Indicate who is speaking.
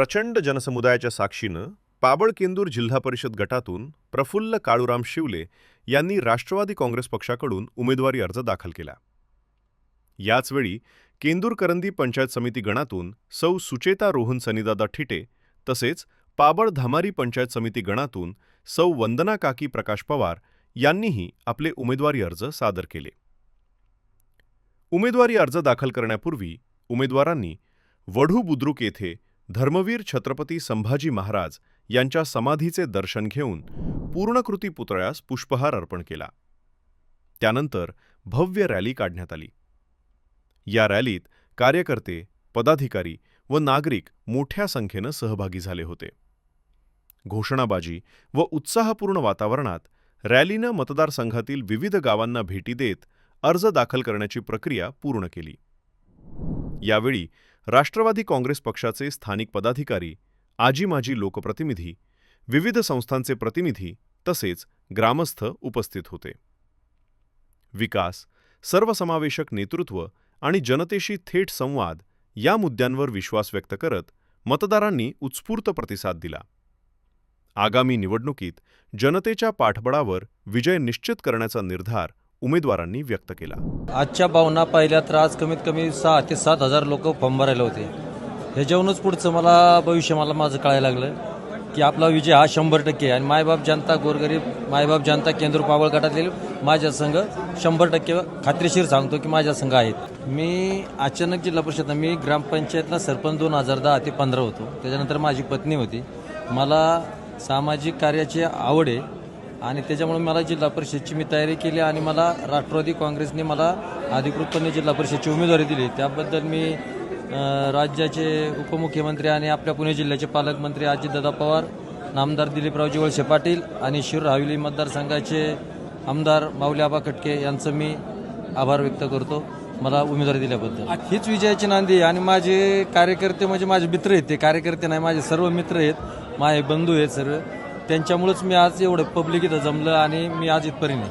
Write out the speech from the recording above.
Speaker 1: प्रचंड जनसमुदायाच्या साक्षीनं पाबळ-केंदूर जिल्हा परिषद गटातून प्रफुल्ल काळूराम शिवले यांनी राष्ट्रवादी काँग्रेस पक्षाकडून उमेदवारी अर्ज दाखल केला। याचवेळी केंदूर-करंदी पंचायत समिती गणातून सौ सुचेता रोहन सनीदादा ठिटे तसेच पाबळ-धामारी पंचायत समिती गणातून सौ वंदना काकी प्रकाश पवार यांनीही आपले उमेदवारी अर्ज सादर केले। उमेदवारी अर्ज दाखल करण्यापूर्वी उमेदवारांनी वढू बुद्रुक येथे धर्मवीर छत्रपती संभाजी महाराज यांच्या समाधीचे दर्शन घेऊन पूर्णकृती पुतळ्यास पुष्पहार अर्पण केला। त्यानंतर भव्य रॅली काढण्यात आली। या रॅलीत कार्यकर्ते, पदाधिकारी व नागरिक मोठ्या संख्येने सहभागी झाले होते। घोषणाबाजी व उत्साहपूर्ण वातावरणात रॅलीनं मतदारसंघातील विविध गावांना भेटी देत अर्ज दाखल करण्याची प्रक्रिया पूर्ण केली। यावेळी राष्ट्रवादी काँग्रेस पक्षाचे स्थानिक पदाधिकारी, आजी-माजी लोकप्रतिनिधी, विविध संस्थांचे प्रतिनिधी तसेच ग्रामस्थ उपस्थित होते। विकास, सर्वसमावेशक नेतृत्व आणि जनतेशी थेट संवाद या मुद्द्यांवर विश्वास व्यक्त करत मतदारांनी उत्स्फूर्त प्रतिसाद दिला। आगामी निवडणुकीत जनतेच्या पाठबळावर विजय निश्चित करण्याचा निर्धार उमेदवारांनी व्यक्त केला।
Speaker 2: आजच्या भावना पाहिल्या तर आज कमीत कमी 6 ते 7 हजार लोक फॉर्म भरायला होते। ह्याच्यावरूनच पुढचं भविष्य माझं कळायला लागलं की आपला विजय हा 100% आणि मायबाप जनता, गोरगरीब मायबाप जनता, केंद्र पाबळ गटातील माझ्या संघ 100% खात्रीशीर सांगतो की माझ्या संघ आहेत। मी अचानक जिल्हा परिषद मी ग्रामपंचायतला सरपंच 2010 ते 15 होतो। त्याच्यानंतर माझी पत्नी होती। मला सामाजिक कार्याची आवड आहे आणि त्याच्यामुळे मला जिल्हा परिषदची मी तयारी केली आणि मला राष्ट्रवादी काँग्रेसने मला अधिकृतपणे जिल्हा परिषदची उमेदवारी दिली। त्याबद्दल मी राज्याचे उपमुख्यमंत्री आणि आपल्या पुणे जिल्ह्याचे पालकमंत्री अजितदादा पवार, नामदार दिलीपरावजी वळसे पाटील आणि शिरूर हवेली मतदारसंघाचे आमदार माऊली आबा खटके यांचं मी आभार व्यक्त करतो मला उमेदवारी दिल्याबद्दल। हीच विजयाची नांदी आणि माझे कार्यकर्ते म्हणजे माझे मित्र आहेत। ते कार्यकर्ते नाही, माझे सर्व मित्र आहेत, माझे बंधू आहेत सर्व। त्यांच्यामुळेच मी आज एवढं पब्लिक इथं जमलं आणि मी आज इथपर्यंत